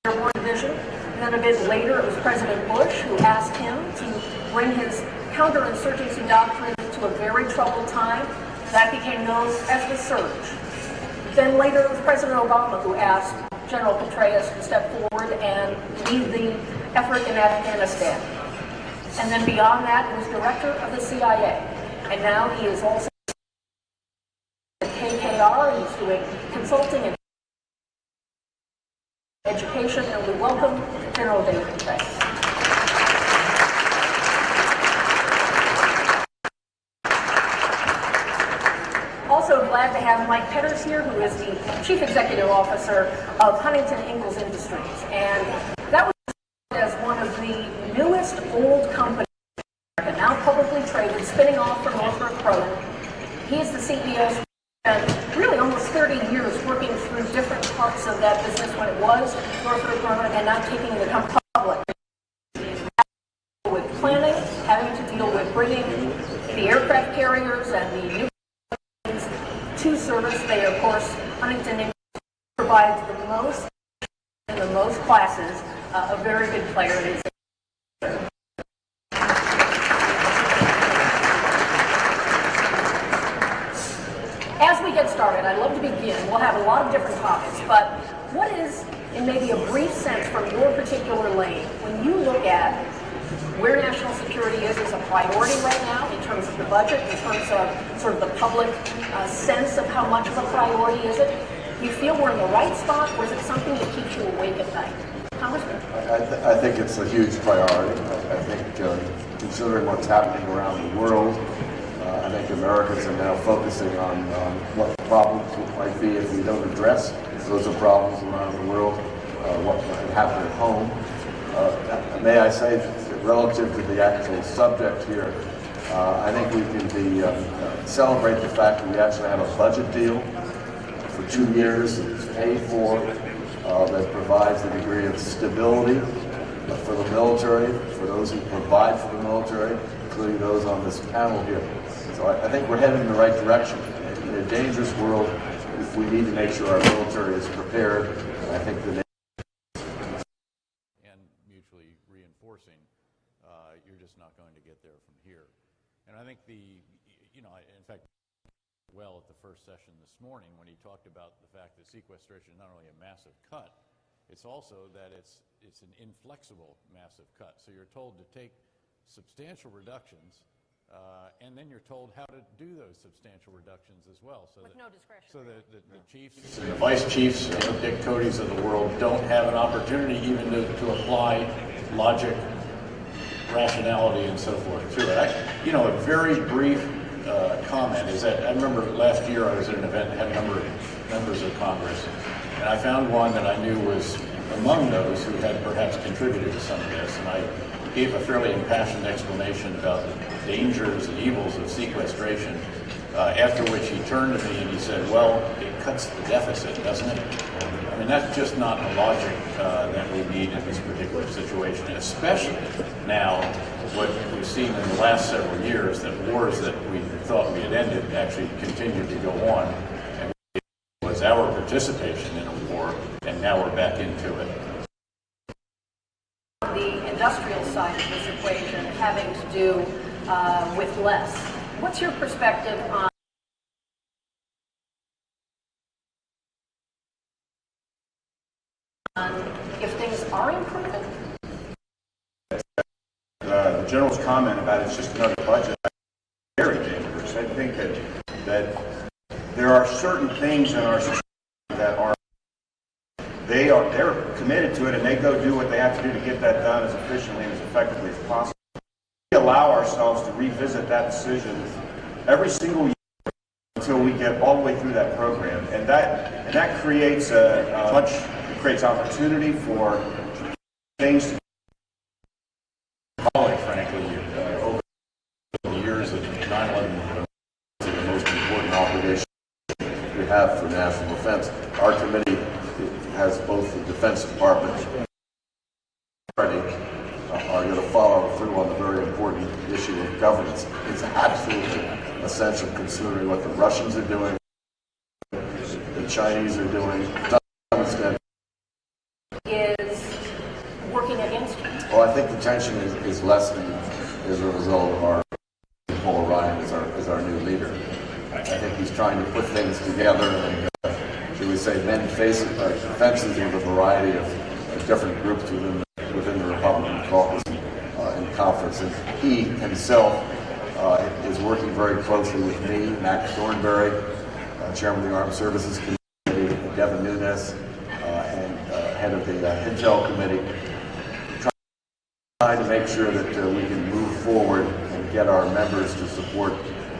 Airborne Division. And then a bit later, it was President Bush who asked him to bring his counterinsurgency doctrine to a very troubled time. That became known as the Surge. Then later, it was President Obama who asked General Petraeus to step forward and lead the effort in Afghanistan. And then beyond that, he was director of the CIA. And now he is also at KKR. He's doing consulting and education, and we welcome General David Petraeus. Also glad to have Mike Petraeus here, who is the Chief Executive Officer of Huntington Ingalls Industries. And that was as one of the newest old companies, now publicly traded, spinning off from Northrop Grumman. He is the CEO, and really almost 30 years working through different parts of that business when it was Northrop Grumman and now taking the company public. With planning, having to deal with bringing the aircraft carriers and the new to service. They, of course, Huntington provides the most in the most classes, a very good player in his. As we get started, I'd love to begin. We'll have a lot of different topics, but what is, in maybe a brief sense from your particular lane, when you look at where national security is a priority right now in terms of the budget, in terms of sort of the public sense of how much of a priority is it? Do you feel we're in the right spot, or is it something that keeps you awake at night? Congressman? I think it's a huge priority. I think considering what's happening around the world, I think Americans are now focusing on what the problems might be if we don't address those problems around the world, what might happen at home. May I say, relative to the actual subject here, I think we can celebrate the fact that we actually have a budget deal for 2 years that's paid for, that provides a degree of stability for the military, for those who provide for the military, including those on this panel here. So I think we're headed in the right direction. In a dangerous world, we need to make sure our military is prepared. And I think the and mutually reinforcing, you're just not going to get there from here. And I think in fact, well at the first session this morning when he talked about the fact that sequestration is not only a massive cut, it's also that it's an inflexible massive cut. So you're told to take substantial reductions, and then you're told how to do those substantial reductions as well. So with no discretion. So the chiefs and the vice chiefs, Dick Cody's of the world, don't have an opportunity even to apply logic, rationality, and so forth to it. A very brief comment is that I remember last year I was at an event that had a number of members of Congress, and I found one that I knew was among those who had perhaps contributed to some of this, and I gave a fairly impassioned explanation about the dangers and evils of sequestration, after which he turned to me and he said, well, it cuts the deficit, doesn't it? I mean, that's just not the logic that we need in this particular situation, especially now what we've seen in the last several years, that wars that we thought we had ended actually continued to go on, and it was our participation in a war, and now we're back into it. The industrial side of this equation having to do with less. What's your perspective on if things are improving? The General's comment about it's just another budget is very dangerous. I think that there are certain things in our society that they're committed to it, and they go do what they have to do to get that done as efficiently and as effectively as possible. We allow ourselves to revisit that decision every single year until we get all the way through that program, and that creates creates opportunity for things to frankly, over the years that 9/11 is the most important obligation we have for national defense. Our committee has both the Defense Department and are going to follow through on the very important issue of governance. It's absolutely essential considering what the Russians are doing, the Chinese are doing. Is against you? Well, I think the tension is lessening as a result of our Paul Ryan as our new leader. I think he's trying to put things together and, should we say, mend fences with a variety of different groups within the Republican caucus and conference. And he himself is working very closely with me, Max Thornberry, Chairman of the Armed Services Committee, Devin Nunes, and head of the Intel Committee, trying to make sure that we can move forward and get our members to support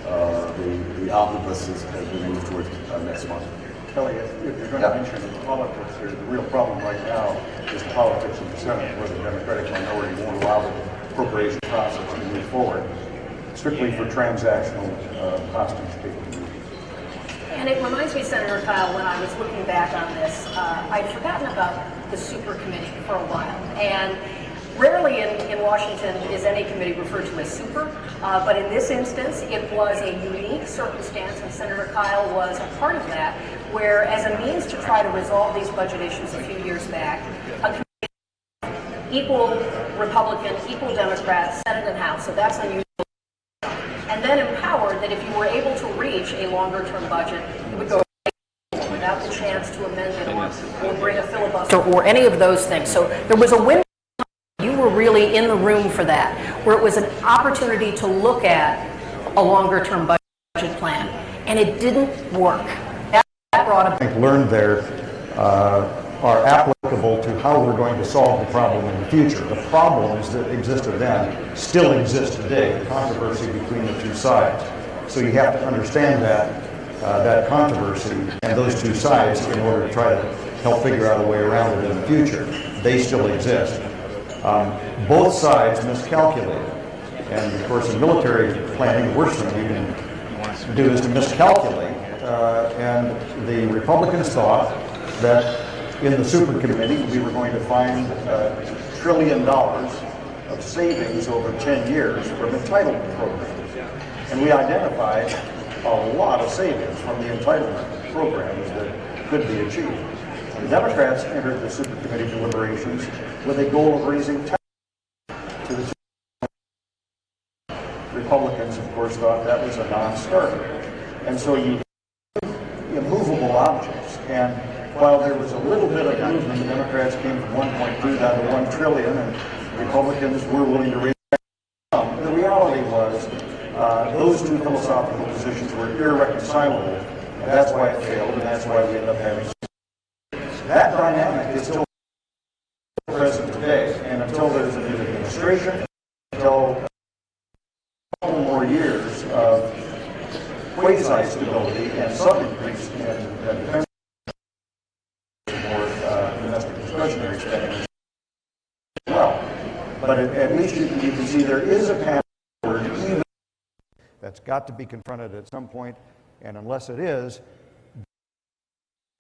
the omnibus as we move towards next month. Kelly, if you're going to mention the politics here, the real problem right now is the politics in the Senate, where the Democratic minority won't allow the appropriation process to move forward, strictly for transactional hostage taking. And it reminds me, Senator Kyle, when I was looking back on this, I'd forgotten about the super committee for a while. And rarely in Washington is any committee referred to as super, but in this instance, it was a unique circumstance, and Senator Kyle was a part of that, where as a means to try to resolve these budget issues a few years back, a committee, equal Republican, equal Democrat, Senate and House, so that's unusual. And then empowered that if you were able to reach a longer-term budget, you would go without the chance to amend it or bring a filibuster or any of those things. So there was a window. You were really in the room for that, where it was an opportunity to look at a longer-term budget plan, and it didn't work. That brought I think learned there are applicable to how we're going to solve the problem in the future. The problems that existed then still exist today, the controversy between the two sides. So you have to understand that controversy and those two sides in order to try to help figure out a way around it in the future. They still exist. Both sides miscalculated. And of course, in military planning, the worst thing you can do is to miscalculate. And the Republicans thought that in the super committee we were going to find $1 trillion of savings over 10 years from entitlement programs. And we identified a lot of savings from the entitlement programs that could be achieved. The Democrats entered the super committee deliberations with a goal of raising taxes to the Republicans, of course, thought that was a non-starter. And so you immovable objects. And while there was a little bit of movement, the Democrats came from 1.2 down to 1 trillion, and Republicans were willing to raise some. The reality was those two philosophical positions were irreconcilable, and that's why it failed, and that's why we ended up having. That dynamic is still present today, and until there's a new administration, until a couple more years of quasi-stability and some increase in defense or domestic discretionary spending as well. But at least you can see there is a path forward even. That's got to be confronted at some point, and unless it is,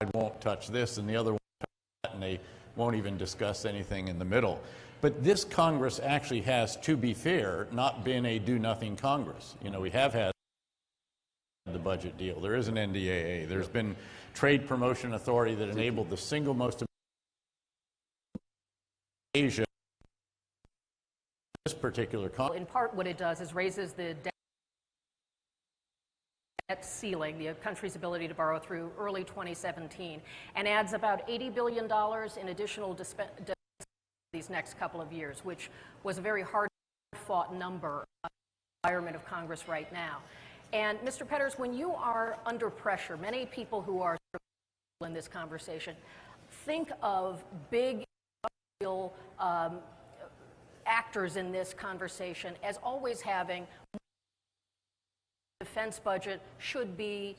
I won't touch this and the other won't touch that, and they won't even discuss anything in the middle. But this Congress actually has, to be fair, not been a do-nothing Congress. You know, we have had the budget deal. There is an NDAA. There's been trade promotion authority that enabled the single most Asia. This particular Congress. in part what it does is raises the debt ceiling, the country's ability to borrow through early 2017, and adds about $80 billion in additional these next couple of years, which was a very hard-fought number in the environment of Congress right now. And Mr. Petraeus, when you are under pressure, many people who are in this conversation think of big actors in this conversation as always having defense budget should be,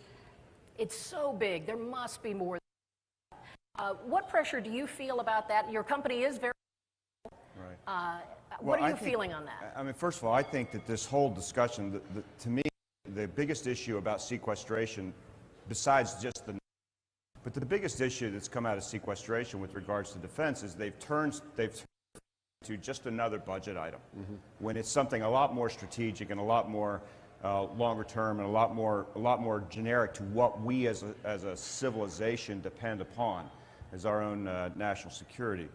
it's so big, there must be more. What pressure do you feel about that? Your company is very what are you feeling on that? I mean, first of all, I think that this whole discussion, to me, the biggest issue about sequestration, besides just but the biggest issue that's come out of sequestration with regards to defense is they've turned to just another budget item, when it's something a lot more strategic and a lot more longer term and a lot more generic to what we as a civilization depend upon as our own national security.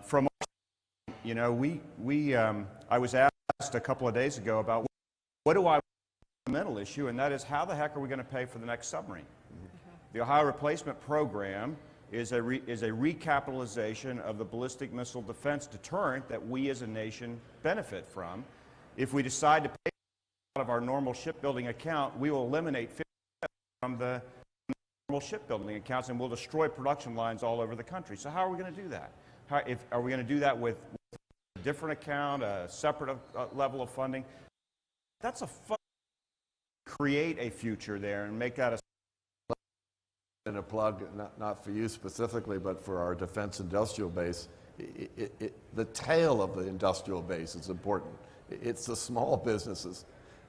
From You know, I was asked a couple of days ago about what do I fundamental issue, and that is how the heck are we going to pay for the next submarine? The Ohio Replacement Program is a recapitalization of the ballistic missile defense deterrent that we as a nation benefit from. If we decide to pay out of our normal shipbuilding account, we will eliminate 50% from the normal shipbuilding accounts, and we'll destroy production lines all over the country. So how are we going to do that? Are we going to do that with a different account, a separate level of funding? That's a fun create a future there and make that a and a plug, not for you specifically, but for our defense industrial base. The tail of the industrial base is important. It's the small businesses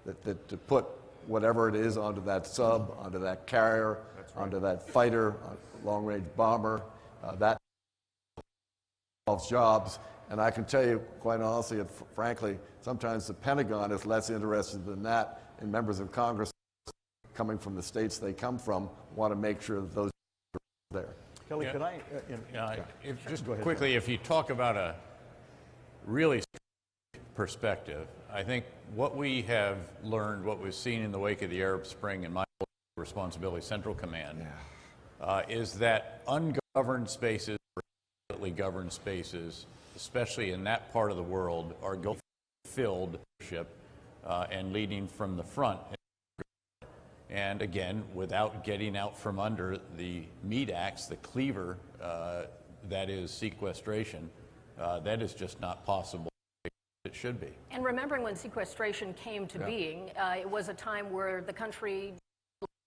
that to put whatever it is onto that sub, onto that carrier, onto that fighter, long-range bomber, that involves jobs. And I can tell you, quite honestly and frankly, sometimes the Pentagon is less interested than that, and members of Congress coming from the states they come from want to make sure that those are there. Kelly, Yeah. could I? Just go ahead, quickly, if you talk about a really perspective, I think what we have learned, what we've seen in the wake of the Arab Spring and my responsibility, Central Command, is that ungoverned spaces, privately governed spaces, especially in that part of the world, are filled and leading from the front. And again, without getting out from under the meat axe, the cleaver that is sequestration, that is just not possible. It should be. And remembering when sequestration came to being, it was a time where the country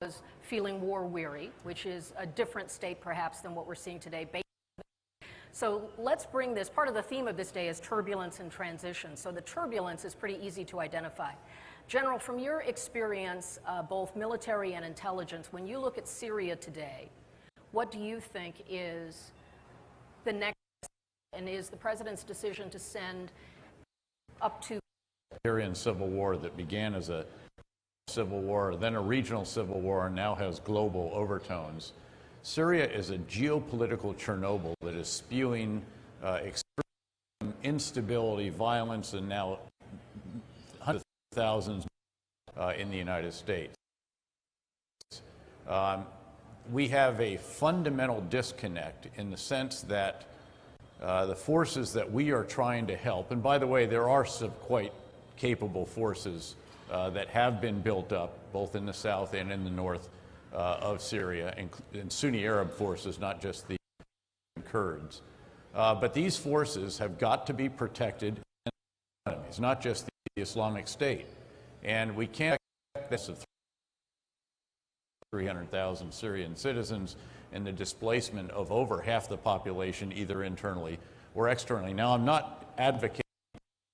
was feeling war weary, which is a different state perhaps than what we're seeing today. So let's bring this, part of the theme of this day is turbulence and transition. So the turbulence is pretty easy to identify. General, from your experience, both military and intelligence, when you look at Syria today, what do you think is the next, and is the president's decision to send up to Syrian civil war that began as a civil war, then a regional civil war, and now has global overtones. Syria is a geopolitical Chernobyl that is spewing extreme instability, violence, and now hundreds of thousands in the United States. We have a fundamental disconnect in the sense that the forces that we are trying to help, and by the way, there are some quite capable forces that have been built up both in the south and in the north of Syria, and Sunni Arab forces, not just the Kurds. But these forces have got to be protected against enemies, not just the Islamic State. And we can't expect this of 300,000 Syrian citizens and the displacement of over half the population, either internally or externally. Now, I'm not advocating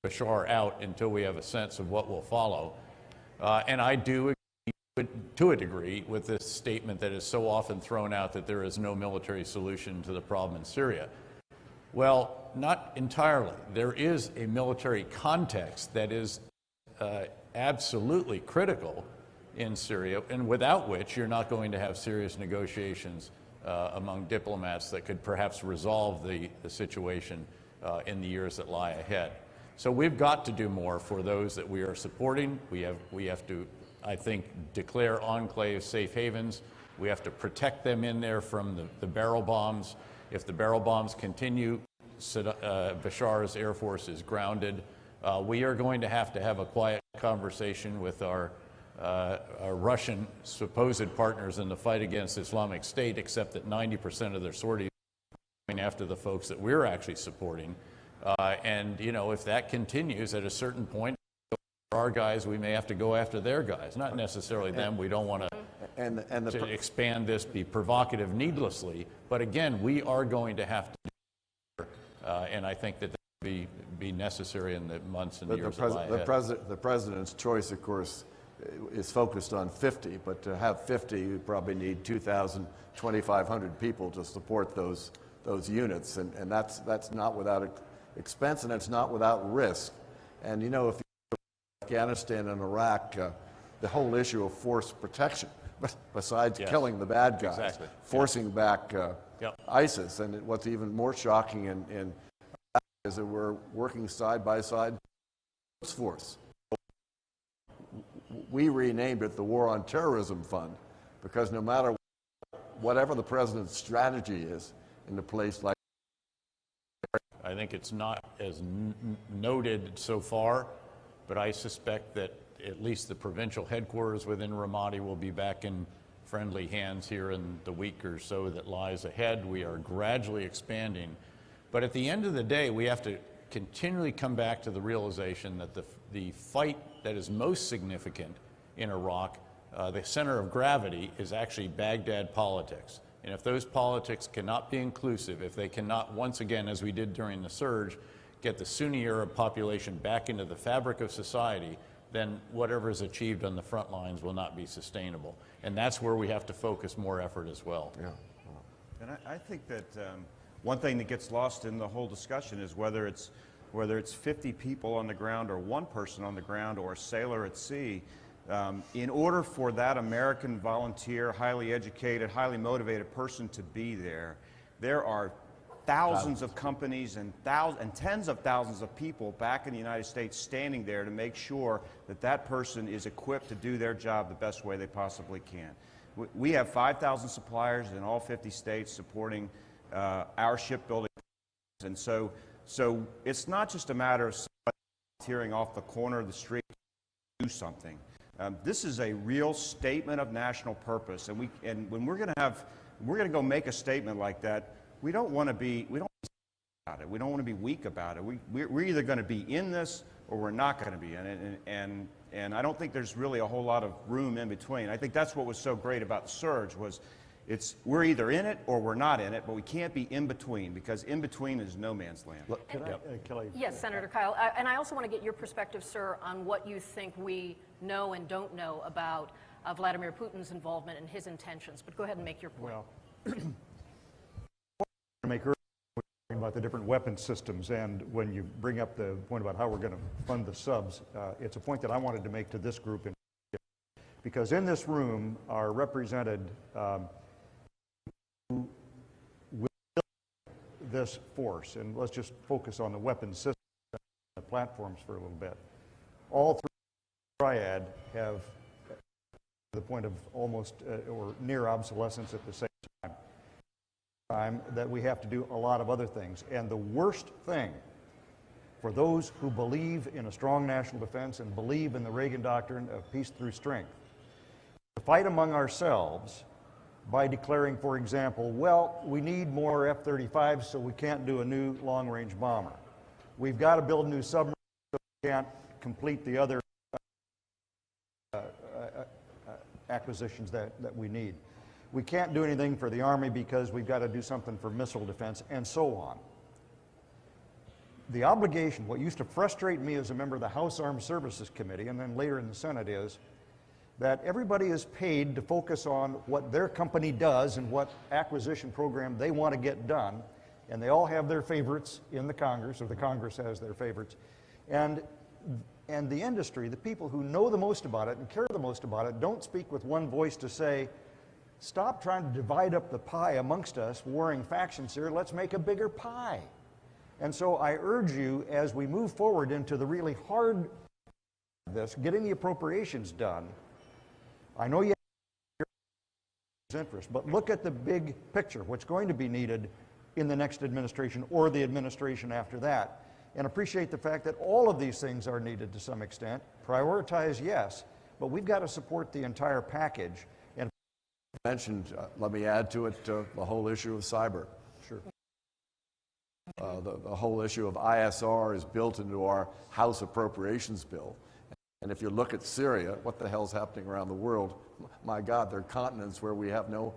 Bashar out until we have a sense of what will follow. And I do agree, to a degree, with this statement that is so often thrown out that there is no military solution to the problem in Syria. Well, not entirely. There is a military context that is absolutely critical in Syria, and without which you're not going to have serious negotiations among diplomats that could perhaps resolve the situation in the years that lie ahead. So we've got to do more for those that we are supporting. We have to, I think, declare enclaves safe havens. We have to protect them in there from the barrel bombs. If the barrel bombs continue, Bashar's Air Force is grounded. We are going to have a quiet conversation with our Russian supposed partners in the fight against Islamic State, except that 90% of their sorties are going after the folks that we're actually supporting. And, you know, if that continues at a certain point, for our guys, we may have to go after their guys, not necessarily them. We don't want to expand this, be provocative needlessly. But again, we are going to have to do and I think that will be necessary in the months and years that lie ahead. The president's choice, of course, is focused on 50, but to have 50, you probably need 2,000, 2,500 people to support those units, and that's not without expense, and it's not without risk. And you know, if you look at Afghanistan and Iraq, the whole issue of force protection, besides killing the bad guys, forcing back ISIS, and what's even more shocking in is that we're working side by side with the force. We renamed it the War on Terrorism Fund because no matter whatever the president's strategy is in a place like, I think it's not as noted so far, but I suspect that at least the provincial headquarters within Ramadi will be back in friendly hands here in the week or so that lies ahead. We are gradually expanding. But at the end of the day, we have to continually come back to the realization that the fight that is most significant in Iraq, the center of gravity, is actually Baghdad politics. And if those politics cannot be inclusive, if they cannot, once again, as we did during the surge, get the Sunni Arab population back into the fabric of society, then whatever is achieved on the front lines will not be sustainable. And that's where we have to focus more effort as well. yeah. And I think that one thing that gets lost in the whole discussion is whether it's 50 people on the ground or one person on the ground or a sailor at sea. In order for that American volunteer, highly educated, highly motivated person to be there, there are thousands of companies and tens of thousands of people back in the United States standing there to make sure that that person is equipped to do their job the best way they possibly can. We have 5,000 suppliers in all 50 states supporting our shipbuilding, and so it's not just a matter of somebody volunteering off the corner of the street to do something. This is a real statement of national purpose, and when we're going to go make a statement like that, we don't want to be about it. We don't want to be weak about it. We're either going to be in this or we're not going to be in it, and I don't think there's really a whole lot of room in between. I think that's what was so great about the surge was we're either in it or we're not in it, but we can't be in between because in between is no man's land. Kelly? Yes, Senator Kyle. And I also want to get your perspective, sir, on what you think we know and don't know about Vladimir Putin's involvement and his intentions. But go ahead and make your point. Well, to make about the different weapon systems, and when you bring up the point about how we're going to fund the subs, it's a point that I wanted to make to this group, because in this room are represented who will build this force, and let's just focus on the weapon systems and the platforms for a little bit. All three triad have the point of almost or near obsolescence at the same time that we have to do a lot of other things. And the worst thing for those who believe in a strong national defense and believe in the Reagan doctrine of peace through strength, to fight among ourselves by declaring, for example, well, we need more F-35s, so we can't do a new long-range bomber. We've got to build new submarines, so we can't complete the other acquisitions that we need. We can't do anything for the Army because we've got to do something for missile defense, and so on. The obligation, what used to frustrate me as a member of the House Armed Services Committee, and then later in the Senate, is that everybody is paid to focus on what their company does and what acquisition program they want to get done, and they all have their favorites in the Congress, or the Congress has their favorites. And the industry, the people who know the most about it and care the most about it, don't speak with one voice to say, stop trying to divide up the pie amongst us, warring factions here, let's make a bigger pie. And so I urge you, as we move forward into the really hard this, getting the appropriations done, I know you have your interest, but look at the big picture, what's going to be needed in the next administration or the administration after that, and appreciate the fact that all of these things are needed to some extent. Prioritize, yes, but we've got to support the entire package. And Mentioned, let me add to it the whole issue of cyber. sure. The whole issue of ISR is built into our House Appropriations Bill. And if you look at Syria, what the hell's happening around the world? My God, there are continents where we have no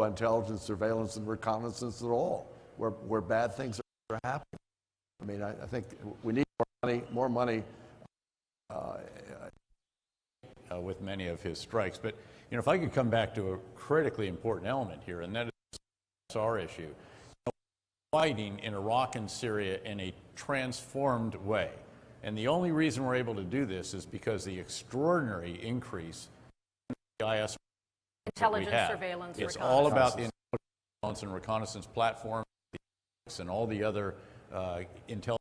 intelligence, surveillance, and reconnaissance at all, where bad things are happening. I mean, I think we need more money. With many of his strikes. But, you know, if I could come back to a critically important element here, and that is our issue. Fighting in Iraq and Syria in a transformed way. And the only reason we're able to do this is because the extraordinary increase in the IS Intelligence, surveillance, it's reconnaissance. all about the intelligence and reconnaissance platforms and all the other intelligence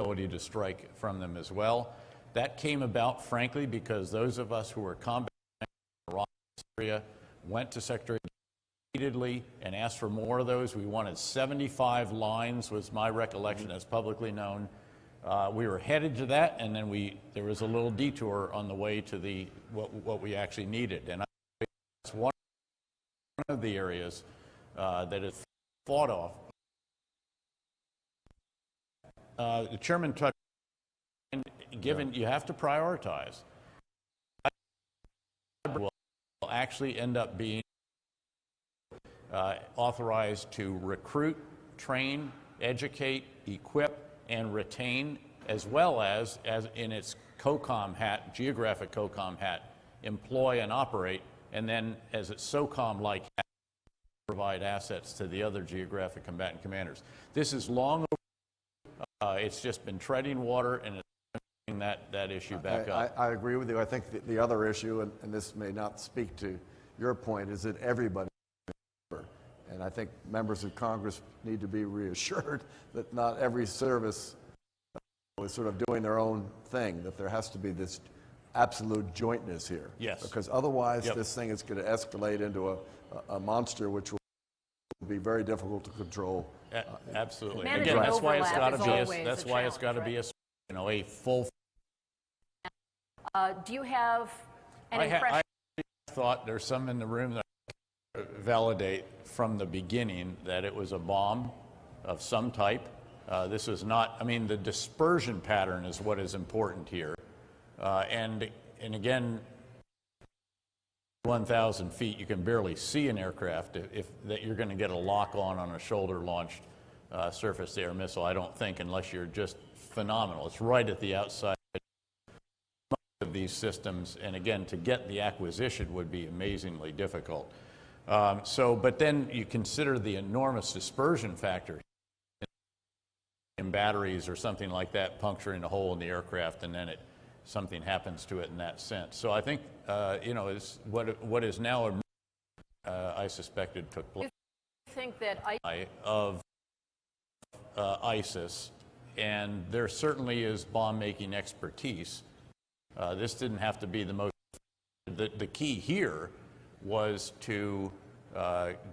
ability to strike from them as well. That came about, frankly, because those of us who were combating Iraq and Syria went to Secretary repeatedly and asked for more of those. We wanted 75 lines, was my recollection, as publicly known. We were headed to that, and then there was a little detour on the way to what we actually needed. And I think that's one of the areas that is fought off. The chairman touched on, given you have to prioritize, will actually end up being authorized to recruit, train, educate, equip, and retain, as well as in its COCOM hat, geographic COCOM hat, employ and operate, and then as its SOCOM-like hat, provide assets to the other geographic combatant commanders. This is long over. It's just been treading water, and it's bringing that issue back up. I agree with you. I think the other issue, and this may not speak to your point, is that everybody, and I think members of Congress need to be reassured that not every service is sort of doing their own thing, that there has to be this absolute jointness here. Yes. Because otherwise this thing is going to escalate into a monster which will be very difficult to control. Absolutely. Managing Again, that's why it's got to overlap be is always that's a why it's got to challenge, be a full. Do you have an impression? I thought there's some in the room that validate from the beginning that it was a bomb of some type. This was not, I mean, the dispersion pattern is what is important here. And again, 1,000 feet, you can barely see an aircraft if that you're going to get a lock on a shoulder-launched surface-to-air missile, I don't think, unless you're just phenomenal. It's right at the outside of these systems, and again, to get the acquisition would be amazingly difficult. But then you consider the enormous dispersion factor in batteries or something like that puncturing a hole in the aircraft, and then something happens to it in that sense. So I think is what is now I suspected took place. Do you think that Of ISIS, and there certainly is bomb-making expertise. This didn't have to be the most. The key here was to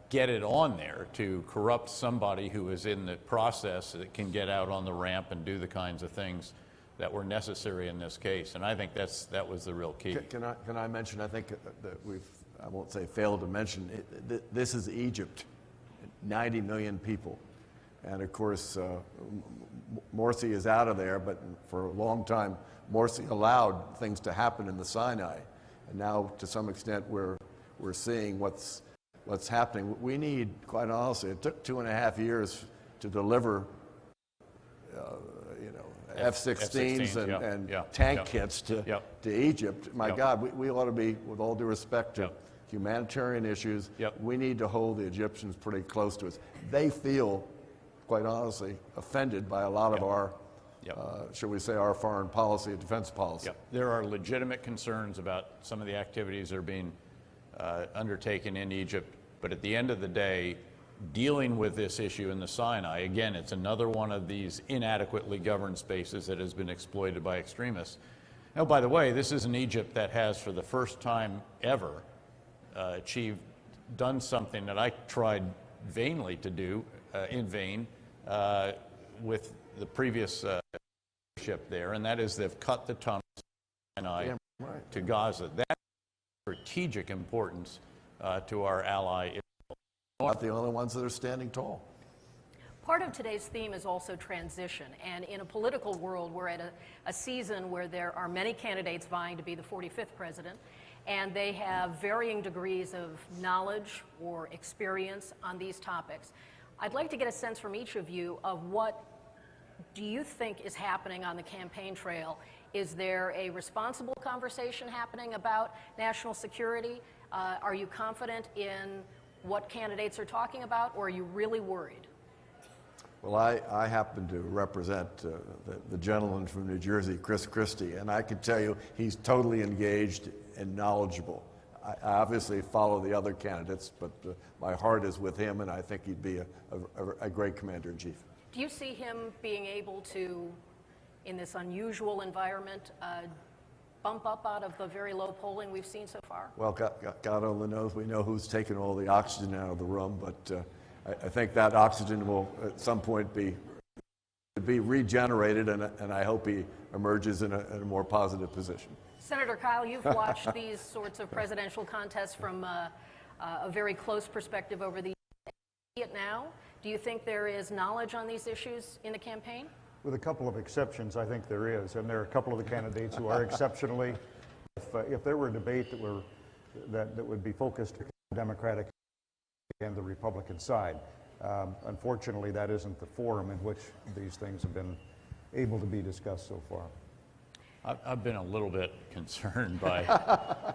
get it on there, to corrupt somebody who is in the process that can get out on the ramp and do the kinds of things that were necessary in this case. And I think that was the real key. Can I mention, I think that I won't say failed to mention, this is Egypt, 90 million people. And of course, Morsi is out of there, but for a long time, Morsi allowed things to happen in the Sinai. And now, to some extent, we're seeing what's happening. We need, quite honestly, it took 2.5 years to deliver, F-16s and tank kits to Egypt. My God, we ought to be, with all due respect to humanitarian issues, we need to hold the Egyptians pretty close to us. They feel, quite honestly, offended by a lot of our, shall we say, our foreign policy and defense policy. There are legitimate concerns about some of the activities that are being undertaken in Egypt, but at the end of the day, dealing with this issue in the Sinai, again, it's another one of these inadequately governed spaces that has been exploited by extremists. Now, by the way, this is an Egypt that has, for the first time ever, done something that I tried vainly to do, in vain, with the previous leadership there, and that is they've cut the tunnels from Sinai to Gaza. That's strategic importance to our ally. Not the only ones that are standing tall. Part of today's theme is also transition, and in a political world, we're at a season where there are many candidates vying to be the 45th president, and they have varying degrees of knowledge or experience on these topics. I'd like to get a sense from each of you of what do you think is happening on the campaign trail. Is there a responsible conversation happening about national security? Are you confident in what candidates are talking about, or are you really worried? Well, I happen to represent the gentleman from New Jersey, Chris Christie, and I can tell you he's totally engaged and knowledgeable. I obviously follow the other candidates, but my heart is with him, and I think he'd be a great commander-in-chief. Do you see him being able to in this unusual environment, bump up out of the very low polling we've seen so far? Well, God only knows. We know who's taken all the oxygen out of the room, but I think that oxygen will at some point be regenerated, and I hope he emerges in a more positive position. Senator Kyl, you've watched these sorts of presidential contests from a very close perspective over the years. Now, do you think there is knowledge on these issues in the campaign? With a couple of exceptions, I think there is, and there are a couple of the candidates who are exceptionally. If there were a debate that would be focused on the Democratic and the Republican side, unfortunately, that isn't the forum in which these things have been able to be discussed so far. I've been a little bit concerned by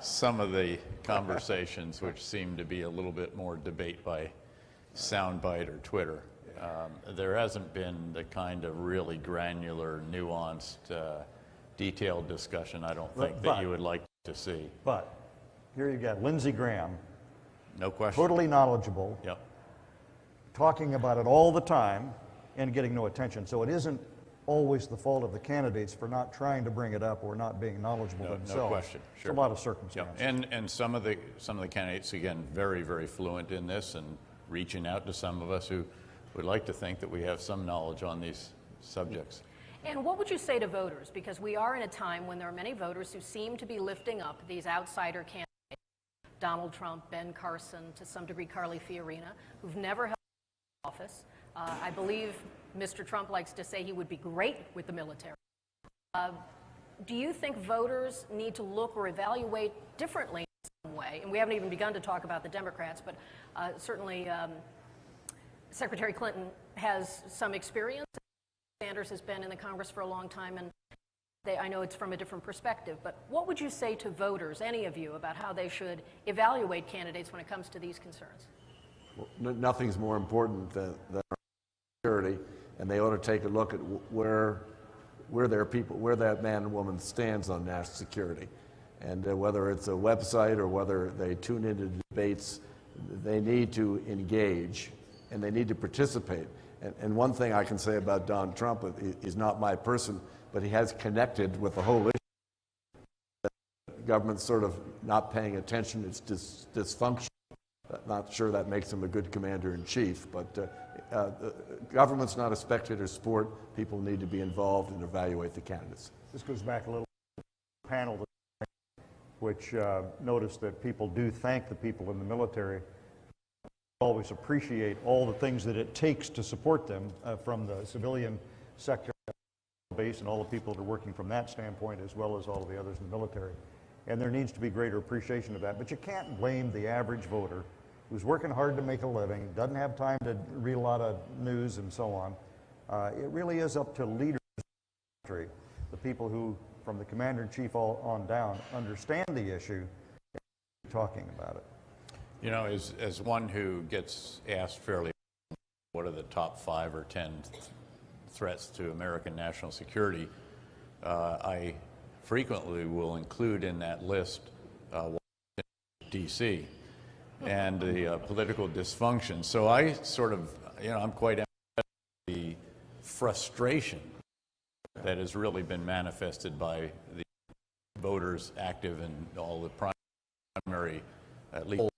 some of the conversations, which seem to be a little bit more debate by soundbite or Twitter. There hasn't been the kind of really granular, nuanced, detailed discussion, I don't think, that you would like to see. But here you got Lindsey Graham, No question. totally knowledgeable, Yep. talking about it all the time and getting no attention. So it isn't always the fault of the candidates for not trying to bring it up or not being knowledgeable themselves. No question. Sure. It's a lot of Yep. circumstances. And some of the candidates, again, very, very fluent in this and reaching out to some of us who would like to think that we have some knowledge on these subjects. And what would you say to voters? Because we are in a time when there are many voters who seem to be lifting up these outsider candidates, Donald Trump, Ben Carson, to some degree Carly Fiorina, who've never held office. I believe Mr. Trump likes to say he would be great with the military. Do you think voters need to look or evaluate differently in some way? And we haven't even begun to talk about the Democrats, but certainly Secretary Clinton has some experience. Sanders has been in the Congress for a long time, and I know it's from a different perspective, but what would you say to voters, any of you, about how they should evaluate candidates when it comes to these concerns? Well, nothing's more important than security, and they ought to take a look at where that man and woman stands on national security. And whether it's a website or whether they tune into debates, they need to engage and they need to participate. And one thing I can say about Donald Trump, he's not my person, but he has connected with the whole issue. The government's sort of not paying attention, it's dysfunction. Not sure that makes him a good commander-in-chief, but the government's not a spectator sport. People need to be involved and evaluate the candidates. This goes back a little panel which noticed that people do thank the people in the military, always appreciate all the things that it takes to support them from the civilian sector base and all the people that are working from that standpoint, as well as all of the others in the military. And there needs to be greater appreciation of that. But you can't blame the average voter who's working hard to make a living, doesn't have time to read a lot of news and so on. It really is up to leaders in the country, the people who, from the commander-in-chief on down, understand the issue and talking about it. You know, as one who gets asked fairly, what are the top 5 or 10 threats to American national security, I frequently will include in that list Washington, D.C. and the political dysfunction. So I sort of, I'm quite empathetic with the frustration that has really been manifested by the voters active in all the primary, at least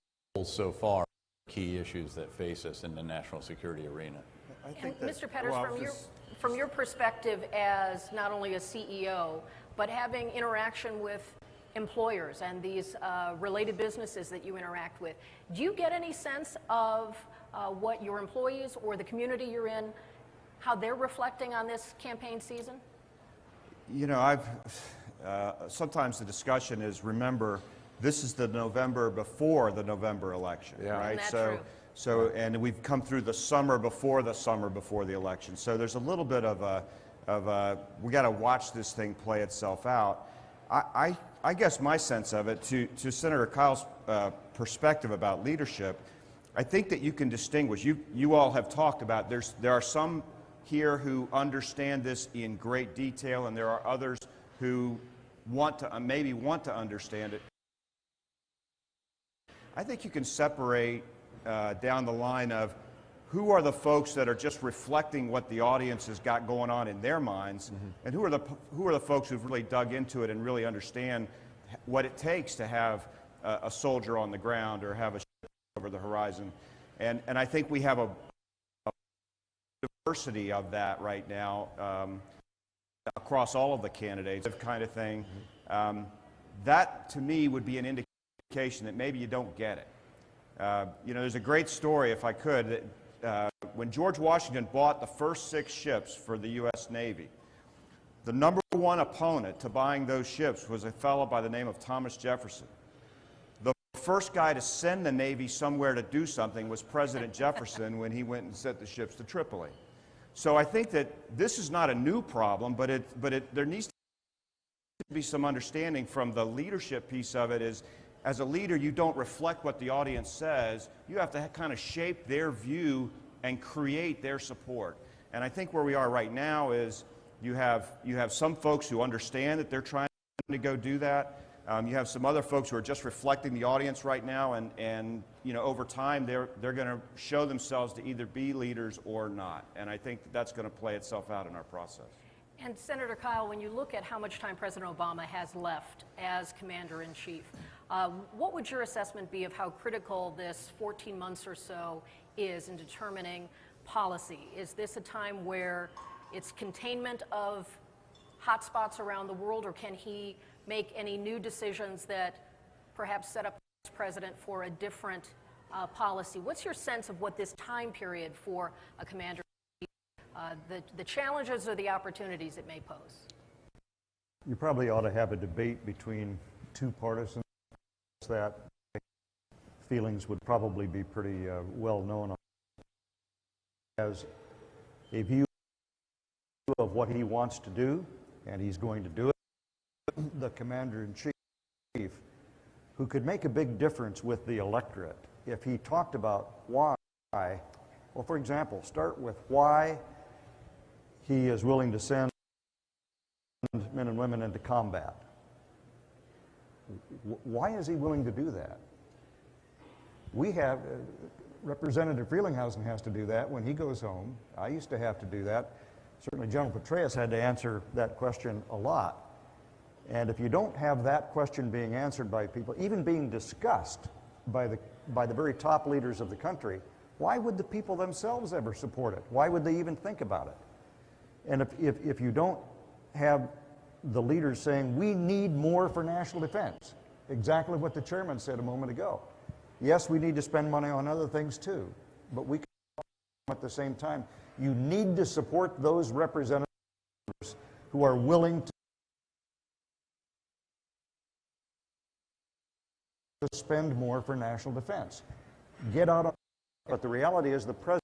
so far, key issues that face us in the national security arena. I think that, Mr. Petraeus, from your perspective as not only a CEO, but having interaction with employers and these related businesses that you interact with, do you get any sense of what your employees or the community you're in, how they're reflecting on this campaign season? Sometimes the discussion is, remember, this is the November before the November election, right? Isn't that true? So, and we've come through the summer before the election. So there's a little bit of we got to watch this thing play itself out. I guess my sense of it, to Senator Kyl's perspective about leadership, I think that you can distinguish. You all have talked about there are some here who understand this in great detail, and there are others who maybe want to understand it. I think you can separate down the line of who are the folks that are just reflecting what the audience has got going on in their minds, and who are the folks who've really dug into it and really understand what it takes to have a soldier on the ground or have a ship over the horizon. And I think we have a diversity of that right now across all of the candidates, kind of thing. That, to me, would be an indication that maybe you don't get it. You know, there's a great story, if I could, that when George Washington bought the first 6 ships for the U.S. Navy, the number one opponent to buying those ships was a fellow by the name of Thomas Jefferson. The first guy to send the Navy somewhere to do something was President Jefferson when he went and sent the ships to Tripoli. So I think that this is not a new problem, but there needs to be some understanding from the leadership piece of it. Is, as a leader, you don't reflect what the audience says. You have to kind of shape their view and create their support. And I think where we are right now is you have some folks who understand that they're trying to go do that. You have some other folks who are just reflecting the audience right now, and you know, over time they're going to show themselves to either be leaders or not. And I think that's going to play itself out in our process. And Senator Kyl, when you look at how much time President Obama has left as Commander-in-Chief, what would your assessment be of how critical this 14 months or so is in determining policy? Is this a time where it's containment of hotspots around the world, or can he make any new decisions that perhaps set up the president for a different policy? What's your sense of what this time period for a commander, the challenges or the opportunities it may pose? You probably ought to have a debate between two partisans. That feelings would probably be pretty well known as a view of what he wants to do, and he's going to do it. The Commander-in-Chief, who could make a big difference with the electorate if he talked about why. Well, for example, start with why he is willing to send men and women into combat. Why is he willing to do that? We have, Representative Frelinghuysen has to do that when he goes home. I used to have to do that. Certainly General Petraeus had to answer that question a lot. And if you don't have that question being answered by people, even being discussed by the very top leaders of the country, why would the people themselves ever support it? Why would they even think about it? And if you don't have the leaders saying, we need more for national defense, exactly what the chairman said a moment ago. Yes, we need to spend money on other things too, but we can at the same time. You need to support those representatives who are willing to spend more for national defense. Get out of it. But the reality is the president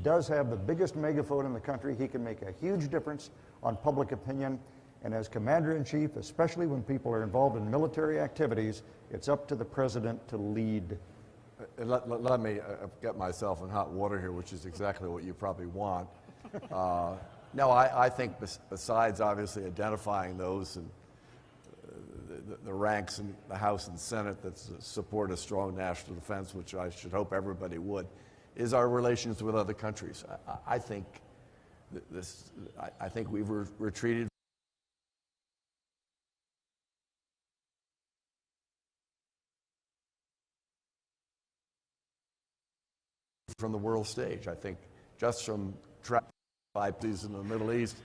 does have the biggest megaphone in the country. He can make a huge difference on public opinion. And as Commander-in-Chief, especially when people are involved in military activities, it's up to the president to lead. Let me get myself in hot water here, which is exactly what you probably want. No, I think besides obviously identifying those and the ranks in the House and Senate that support a strong national defense, which I should hope everybody would, is our relations with other countries. I think I think we've retreated from the world stage. I think just from tragedies in the Middle East,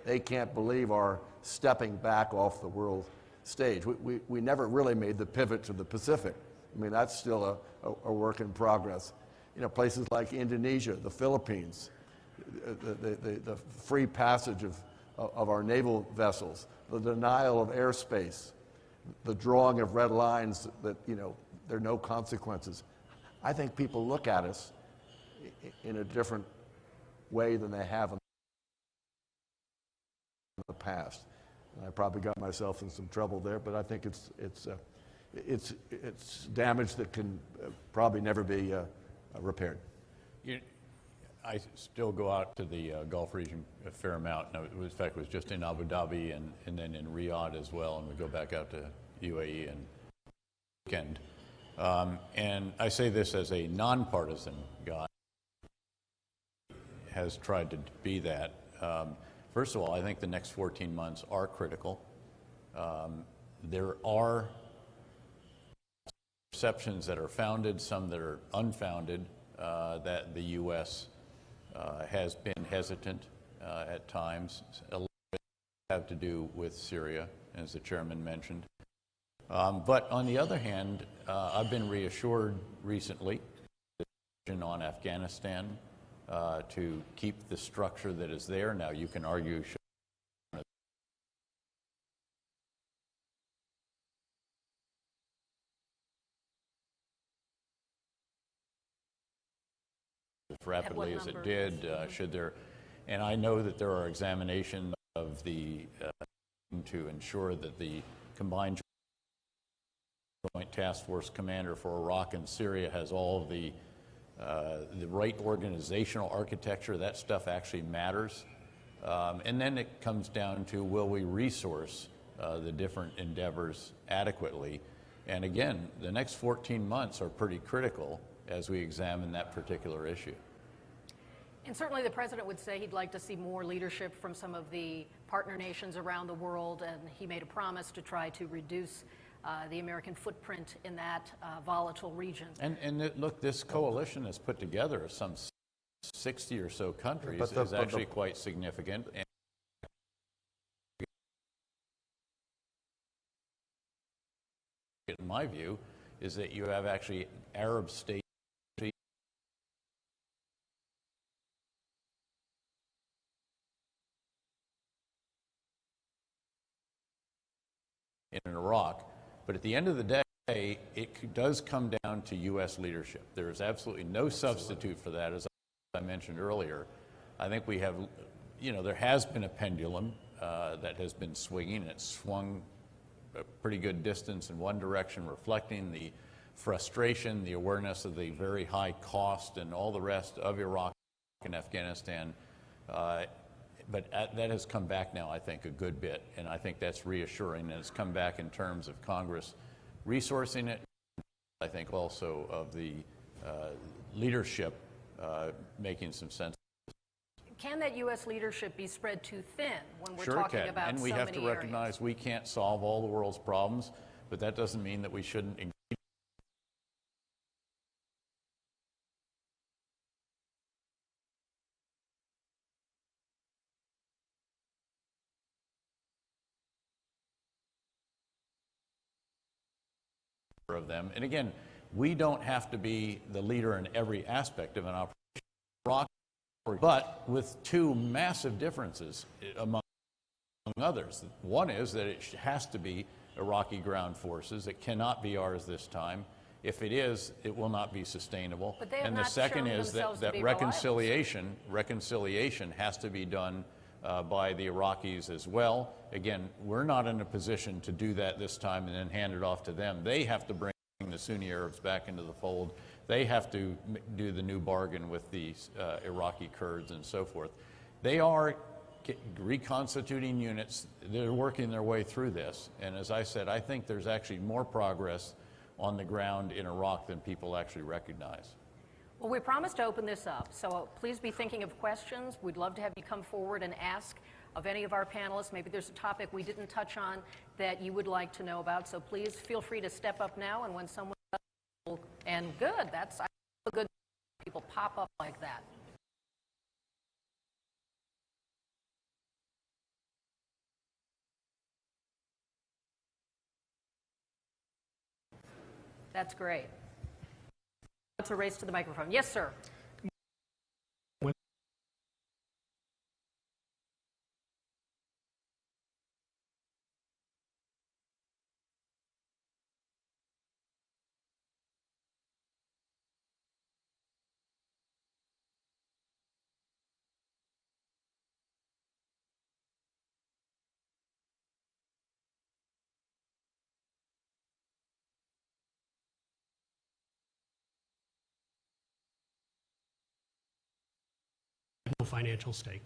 they can't believe our stepping back off the world stage. We never really made the pivot to the Pacific. I mean, that's still a work in progress. You know, places like Indonesia, the Philippines, the free passage of our naval vessels, the denial of airspace, the drawing of red lines that, you know, there are no consequences. I think people look at us in a different way than they have in the past. And I probably got myself in some trouble there, but I think it's damage that can probably never be repaired. I still go out to the Gulf region a fair amount. In fact, it was just in Abu Dhabi and then in Riyadh as well, and we go back out to UAE weekend. And I say this as a nonpartisan guy, has tried to be that. First of all, I think the next 14 months are critical. There are perceptions that are founded, some that are unfounded, that the U.S. Has been hesitant at times. A lot of it have to do with Syria, as the chairman mentioned. But on the other hand, I've been reassured recently on Afghanistan to keep the structure that is there. Now, you can argue as rapidly as it did, should there, and I know that there are examinations of the to ensure that the combined Joint Task Force commander for Iraq and Syria has all of the right organizational architecture. That stuff actually matters. And then it comes down to, will we resource the different endeavors adequately? And again, the next 14 months are pretty critical as we examine that particular issue. And certainly the president would say he'd like to see more leadership from some of the partner nations around the world, and he made a promise to try to reduce the American footprint in that volatile region. And look, this coalition is put together of some 60 or so countries. Is actually quite significant. And in my view, is that you have actually Arab states in Iraq. But at the end of the day, it does come down to U.S. leadership. There is absolutely no substitute for that, as I mentioned earlier. I think we have, there has been a pendulum that has been swinging, and it's swung a pretty good distance in one direction, reflecting the frustration, the awareness of the very high cost and all the rest of Iraq and Afghanistan. But that has come back now, I think, a good bit, and I think that's reassuring. And it's come back in terms of Congress resourcing it, I think also of the leadership making some sense. Can that U.S. leadership be spread too thin when we're talking about and we have to recognize we can't solve all the world's problems, but that doesn't mean that we shouldn't engage of them. And again, we don't have to be the leader in every aspect of an operation, but with two massive differences among others. One is that it has to be Iraqi ground forces. It cannot be ours this time. If it is, it will not be sustainable. And the second is that reconciliation has to be done by the Iraqis as well. Again, we're not in a position to do that this time and then hand it off to them. They have to bring the Sunni Arabs back into the fold. They have to do the new bargain with the Iraqi Kurds and so forth. They are reconstituting units. They're working their way through this. And as I said, I think there's actually more progress on the ground in Iraq than people actually recognize. Well, we promised to open this up, so please be thinking of questions. We'd love to have you come forward and ask of any of our panelists. Maybe there's a topic we didn't touch on that you would like to know about, so please feel free to step up now, and when someone does, and good, that's good, people pop up like that. That's great. It's a race to the microphone. Yes, sir. Financial stake.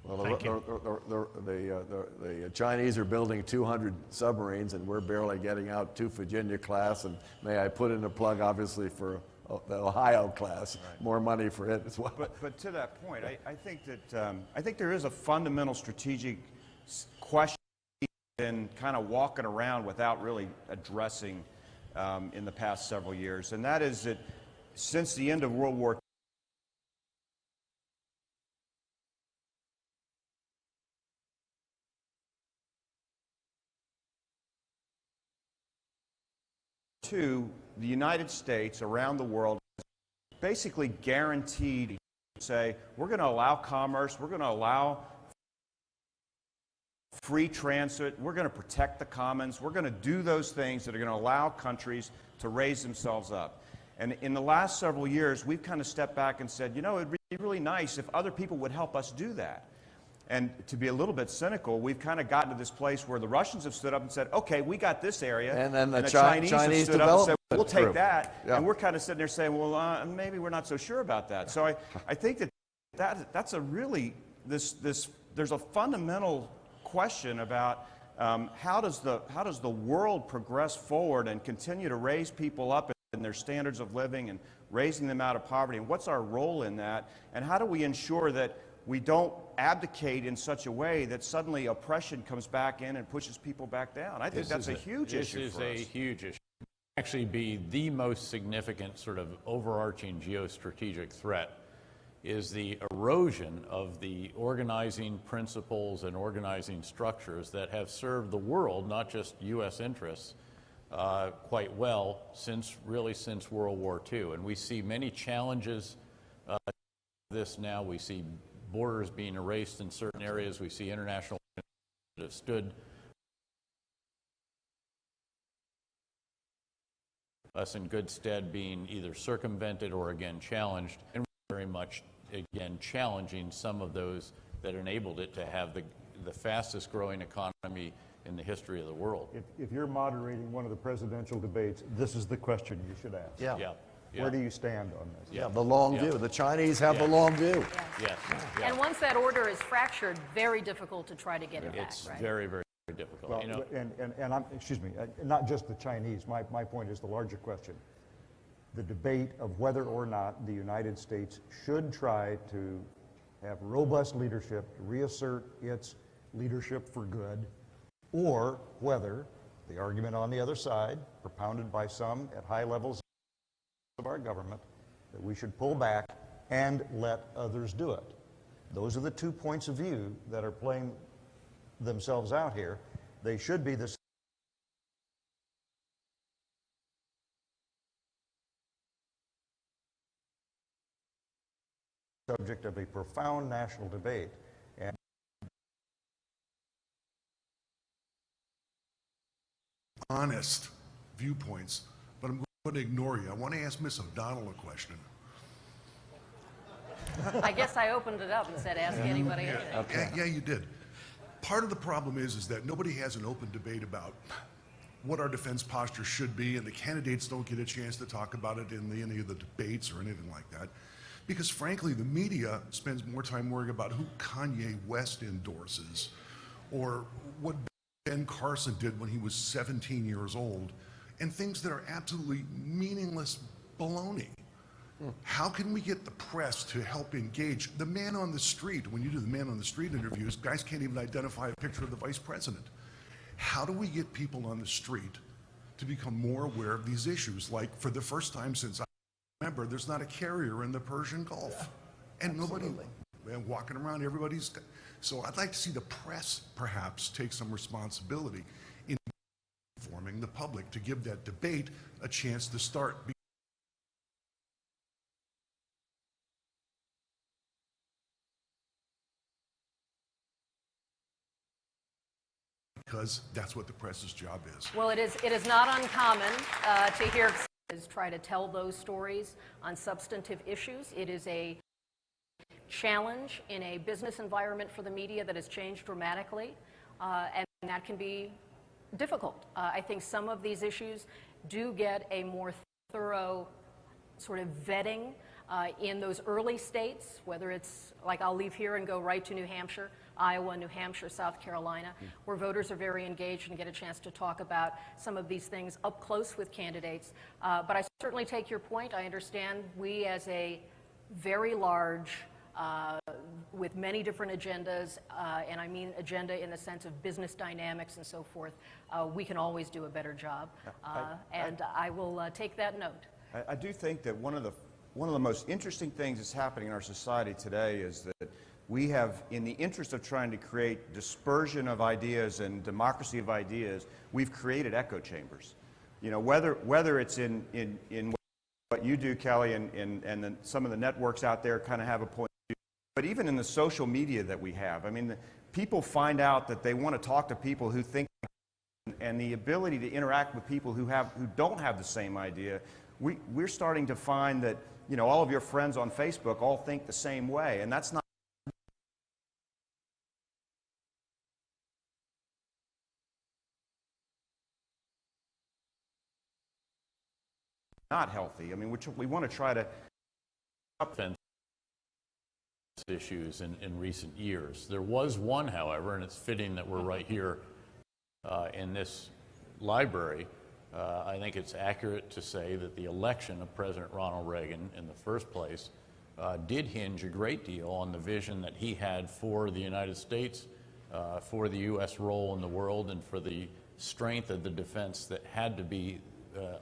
Well, the Chinese are building 200 submarines, and we're barely getting out 2 Virginia class. And may I put in a plug, obviously, for the Ohio class, right. More money for it as well. But to that point, I think that I think there is a fundamental strategic question in kind of walking around without really addressing in the past several years, and that is that since the end of World War II, the United States around the world basically guaranteed to say, we're going to allow commerce, we're going to allow free transit, we're going to protect the commons, we're going to do those things that are going to allow countries to raise themselves up. And in the last several years, we've kind of stepped back and said, you know, it'd be really nice if other people would help us do that. And to be a little bit cynical, we've kind of gotten to this place where the Russians have stood up and said, okay, we got this area. And then the Chinese have stood up and said, we'll take group. that. Yeah. And we're kind of sitting there saying, well, maybe we're not so sure about that. So I think that's a really, there's a fundamental question about how does the world progress forward and continue to raise people up in their standards of living and raising them out of poverty, and what's our role in that, and how do we ensure that we don't abdicate in such a way that suddenly oppression comes back in and pushes people back down. I think that's a huge issue for us. This is a huge issue. Actually be the most significant sort of overarching geostrategic threat is the erosion of the organizing principles and organizing structures that have served the world, not just U.S. interests, quite well since World War II. And we see many challenges to this now. We see borders being erased in certain areas. We see international that have stood us in good stead being either circumvented or again challenged, and very much again challenging some of those that enabled it to have the fastest growing economy in the history of the world. If you're moderating one of the presidential debates, this is the question you should ask. Yeah. Where do you stand on this? Yeah, the long view. The Chinese have the long view. Yes. And once that order is fractured, very difficult to try to get it back, It's right? very, very difficult. Well, You know, and I'm, excuse me, not just the Chinese. My point is the larger question. The debate of whether or not the United States should try to have robust leadership, reassert its leadership for good, or whether the argument on the other side, propounded by some at high levels of our government, that we should pull back and let others do it. Those are the 2 points of view that are playing themselves out here. They should be the subject of a profound national debate. And honest viewpoints, but I'm going to ignore you. I want to ask Miss O'Donnell a question. I guess I opened it up and said, ask anybody anything. Yeah, you did. Part of the problem is that nobody has an open debate about what our defense posture should be, and the candidates don't get a chance to talk about it in any of the debates or anything like that. Because frankly, the media spends more time worrying about who Kanye West endorses or what Ben Carson did when he was 17 years old, and things that are absolutely meaningless baloney. How can we get the press to help engage the man on the street? When you do the man on the street interviews, guys can't even identify a picture of the vice president. How do we get people on the street to become more aware of these issues? Like, for the first time since I remember, there's not a carrier in the Persian Gulf. And nobody, man, walking around, everybody's. So I'd like to see the press perhaps take some responsibility in informing the public to give that debate a chance to start. Because that's what the press's job is. Well, it is not uncommon to hear try to tell those stories on substantive issues. It is a challenge in a business environment for the media that has changed dramatically, and that can be difficult. I think some of these issues do get a more thorough sort of vetting in those early states, whether it's like I'll leave here and go right to New Hampshire, Iowa, New Hampshire, South Carolina, where voters are very engaged and get a chance to talk about some of these things up close with candidates. But I certainly take your point. I understand we as a very large, with many different agendas, and I mean agenda in the sense of business dynamics and so forth, we can always do a better job. And I will take that note. I do think that one of the most interesting things that's happening in our society today is that we have, in the interest of trying to create dispersion of ideas and democracy of ideas, we've created echo chambers. You know, whether it's in what you do, Kelly, and then some of the networks out there kind of have a point of view, but even in the social media that we have, I mean, people find out that they want to talk to people who think, and the ability to interact with people who don't have the same idea. We're starting to find that, you know, all of your friends on Facebook all think the same way, and that's not healthy. I mean, we want to try to defense issues in recent years. There was one, however, and it's fitting that we're right here in this library. I think it's accurate to say that the election of President Ronald Reagan in the first place did hinge a great deal on the vision that he had for the United States, for the U.S. role in the world, and for the strength of the defense that had to be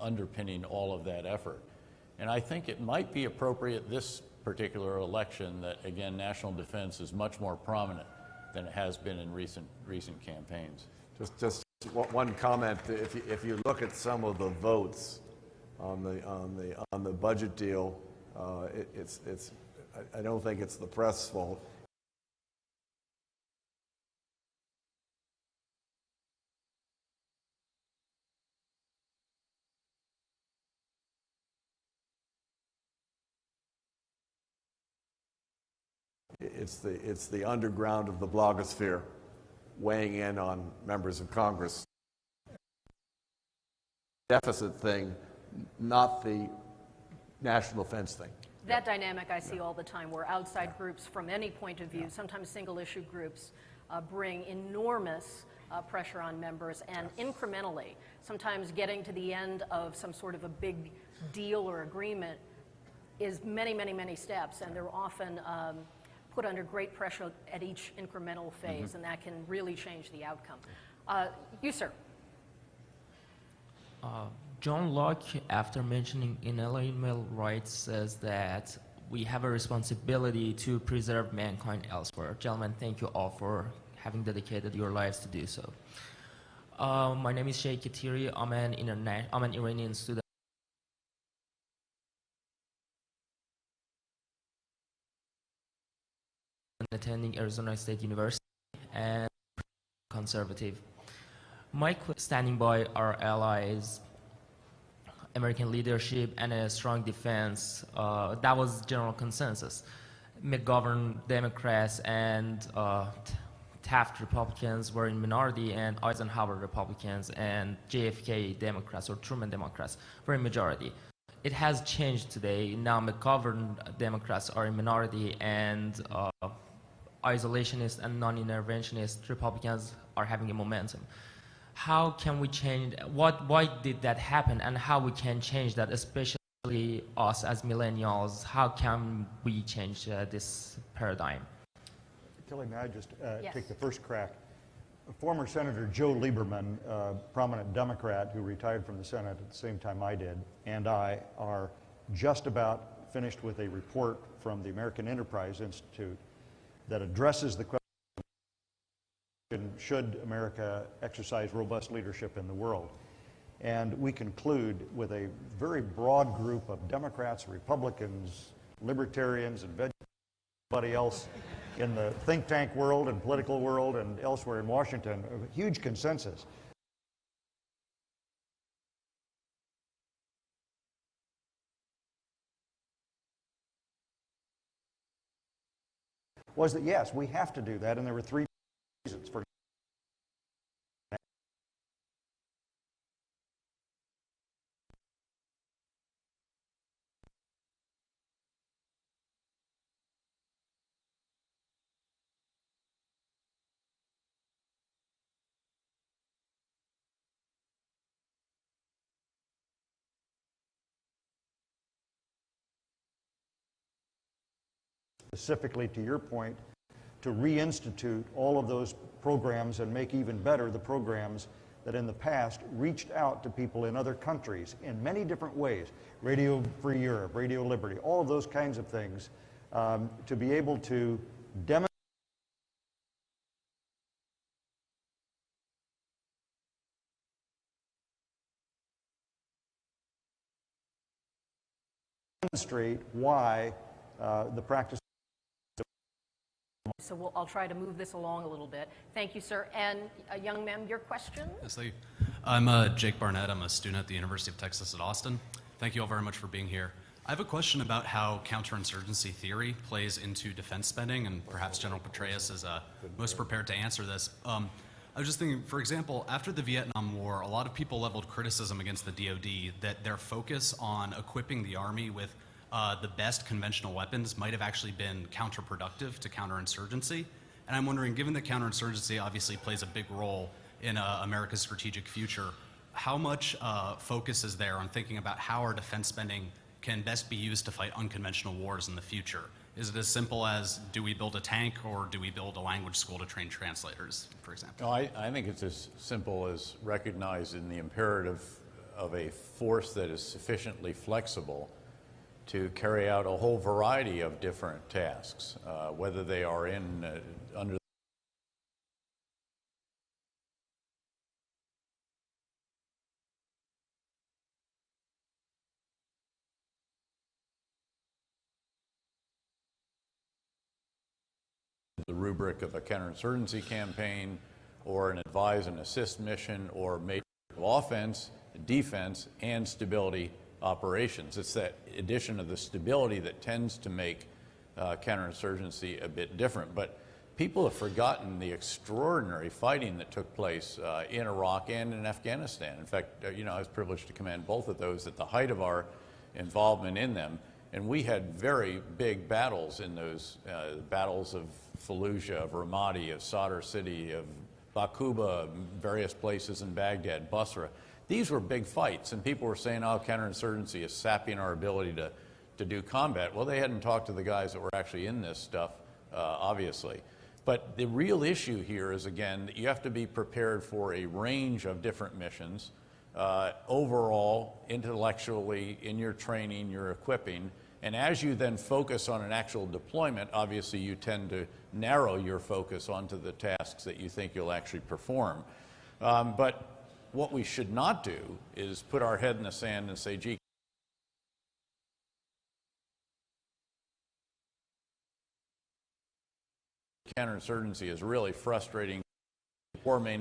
underpinning all of that effort. And I think it might be appropriate this particular election that, again, national defense is much more prominent than it has been in recent campaigns. Just one comment. If you look at some of the votes on the budget deal, I don't think it's the press' fault. It's the underground of the blogosphere weighing in on members of Congress. Deficit thing, not the national defense thing. That dynamic I see all the time, where outside groups from any point of view, sometimes single-issue groups, bring enormous pressure on members, and incrementally, sometimes getting to the end of some sort of a big deal or agreement is many, many, many steps, and they're often put under great pressure at each incremental phase, and that can really change the outcome. You, sir. John Locke, after mentioning inalienable rights, says that we have a responsibility to preserve mankind elsewhere. Gentlemen, thank you all for having dedicated your lives to do so. My name is Sheikh Katiri. I'm an Iranian student attending Arizona State University and conservative. Standing by our allies, American leadership, and a strong defense, that was general consensus. McGovern Democrats and Taft Republicans were in minority, and Eisenhower Republicans and JFK Democrats or Truman Democrats were in majority. It has changed today. Now McGovern Democrats are in minority, and isolationist and non-interventionist Republicans are having a momentum. How can we change, why did that happen, and how we can change that, especially us as millennials? How can we change this paradigm? Kelly, may I just Yes. take the first crack? Former Senator Joe Lieberman, a prominent Democrat who retired from the Senate at the same time I did, and I are just about finished with a report from the American Enterprise Institute that addresses the question, should America exercise robust leadership in the world? And we conclude with a very broad group of Democrats, Republicans, libertarians, and everybody else in the think tank world and political world and elsewhere in Washington, a huge consensus. Was that yes, we have to do that, and there were three reasons for specifically to your point, to reinstitute all of those programs and make even better the programs that in the past reached out to people in other countries in many different ways. Radio Free Europe, Radio Liberty, all of those kinds of things, to be able to demonstrate why the practice. So I'll try to move this along a little bit. Thank you, sir. And young man, your question? Yes, thank you. I'm Jake Barnett. I'm a student at the University of Texas at Austin. Thank you all very much for being here. I have a question about how counterinsurgency theory plays into defense spending, and perhaps General Petraeus is most prepared to answer this. I was just thinking, for example, after the Vietnam War, a lot of people leveled criticism against the DoD that their focus on equipping the Army with the best conventional weapons might have actually been counterproductive to counterinsurgency. And I'm wondering, given that counterinsurgency obviously plays a big role in America's strategic future, how much focus is there on thinking about how our defense spending can best be used to fight unconventional wars in the future? Is it as simple as, do we build a tank, or do we build a language school to train translators, for example? No, I think it's as simple as recognizing the imperative of a force that is sufficiently flexible to carry out a whole variety of different tasks, whether they are under the rubric of a counterinsurgency campaign, or an advise and assist mission, or major offense, defense, and stability operations. It's that addition of the stability that tends to make counterinsurgency a bit different. But people have forgotten the extraordinary fighting that took place in Iraq and in Afghanistan. In fact, I was privileged to command both of those at the height of our involvement in them. And we had very big battles in those battles of Fallujah, of Ramadi, of Sadr City, of Baquba, various places in Baghdad, Basra. These were big fights, and people were saying, oh, counterinsurgency is sapping our ability to do combat. Well, they hadn't talked to the guys that were actually in this stuff, obviously. But the real issue here is, again, that you have to be prepared for a range of different missions, overall, intellectually, in your training, your equipping. And as you then focus on an actual deployment, obviously you tend to narrow your focus onto the tasks that you think you'll actually perform. But what we should not do is put our head in the sand and say, gee, counterinsurgency is really frustrating. You may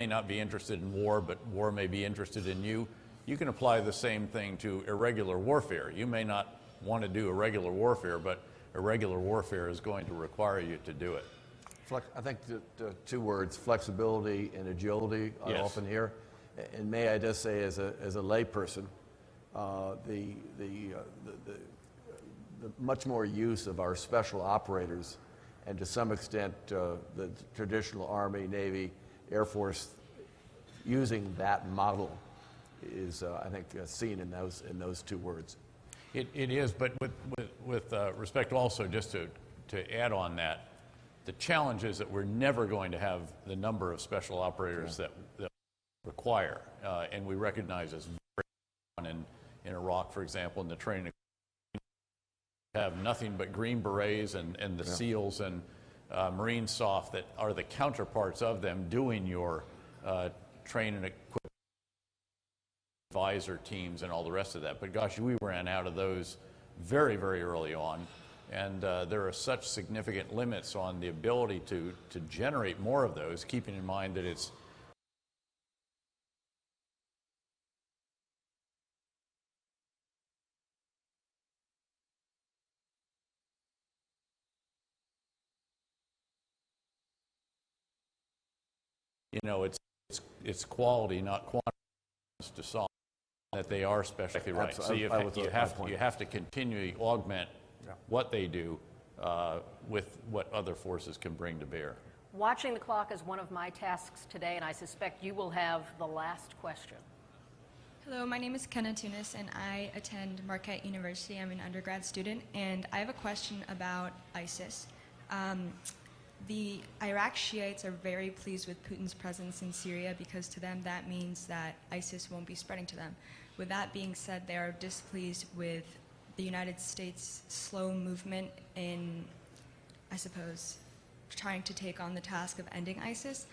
not be interested in war, but war may be interested in you. You can apply the same thing to irregular warfare. You may not want to do irregular warfare, but irregular warfare is going to require you to do it. I think the two words, flexibility and agility, are Yes. often here. And may I just say, as a layperson, the much more use of our special operators, and to some extent the traditional Army, Navy, Air Force, using that model is, I think, seen in those two words. It is, but with respect also, just to add on that, the challenge is that we're never going to have the number of special operators that require, and we recognize this very in Iraq, for example, in the training. Have nothing but Green Berets and the SEALs and Marine SOF that are the counterparts of them doing your train and equip advisor teams and all the rest of that. But gosh, we ran out of those very, very early on. And there are such significant limits on the ability to generate more of those, keeping in mind that it's it's quality, not quantity, to solve that they are specially right. So you have to continually augment what they do with what other forces can bring to bear. Watching the clock is one of my tasks today, and I suspect you will have the last question. Hello, my name is Kenna Tunis, and I attend Marquette University. I'm an undergrad student, and I have a question about ISIS. The Iraq Shiites are very pleased with Putin's presence in Syria because to them that means that ISIS won't be spreading to them. With that being said, they are displeased with the United States' slow movement in, I suppose, trying to take on the task of ending ISIS,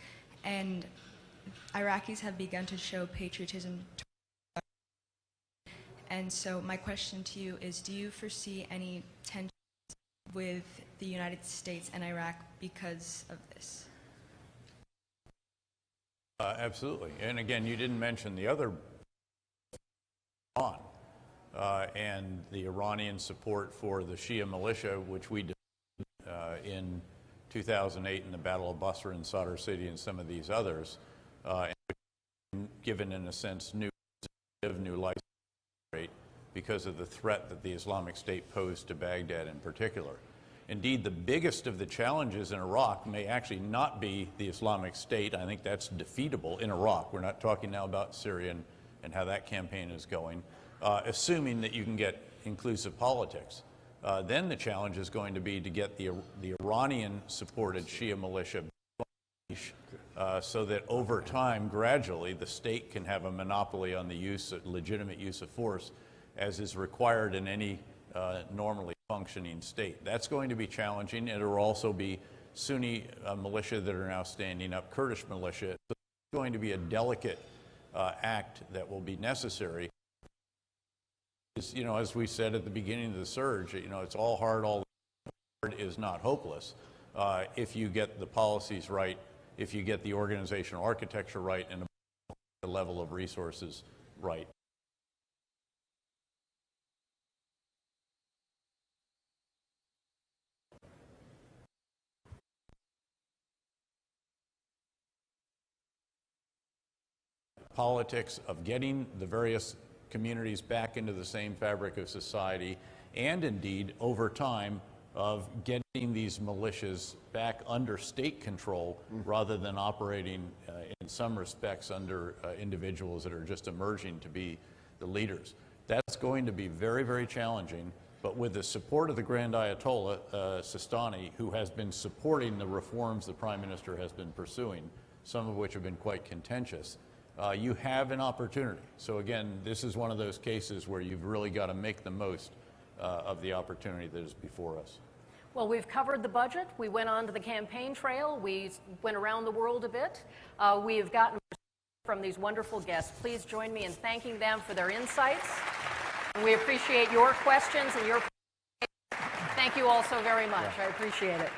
and Iraqis have begun to show patriotism. And so my question to you is, do you foresee any tensions with the United States and Iraq because of this? Absolutely. And again, you didn't mention the other Iran and the Iranian support for the Shia militia, which we did in 2008 in the Battle of Basra and Sadr City and some of these others, and given in a sense new life because of the threat that the Islamic State posed to Baghdad in particular. Indeed, the biggest of the challenges in Iraq may actually not be the Islamic State. I think that's defeatable in Iraq. We're not talking now about Syria and how that campaign is going, assuming that you can get inclusive politics. Then the challenge is going to be to get the Iranian-supported Shia militia so that over time, gradually, the state can have a monopoly on the legitimate use of force as is required in any normally functioning state. That's going to be challenging, and it will also be Sunni militia that are now standing up, Kurdish militia. So it's going to be a delicate act that will be necessary. You know, as we said at the beginning of the surge, you know, it's all hard, all hard is not hopeless. If you get the policies right, if you get the organizational architecture right, and the level of resources right. Politics of getting the various communities back into the same fabric of society, and indeed, over time, of getting these militias back under state control rather than operating in some respects under individuals that are just emerging to be the leaders. That's going to be very, very challenging, but with the support of the Grand Ayatollah Sistani, who has been supporting the reforms the Prime Minister has been pursuing, some of which have been quite contentious, you have an opportunity. So again, this is one of those cases where you've really got to make the most of the opportunity that is before us. Well, we've covered the budget. We went on to the campaign trail. We went around the world a bit. We have gotten from these wonderful guests. Please join me in thanking them for their insights. And we appreciate your questions and your. Thank you all so very much. I appreciate it.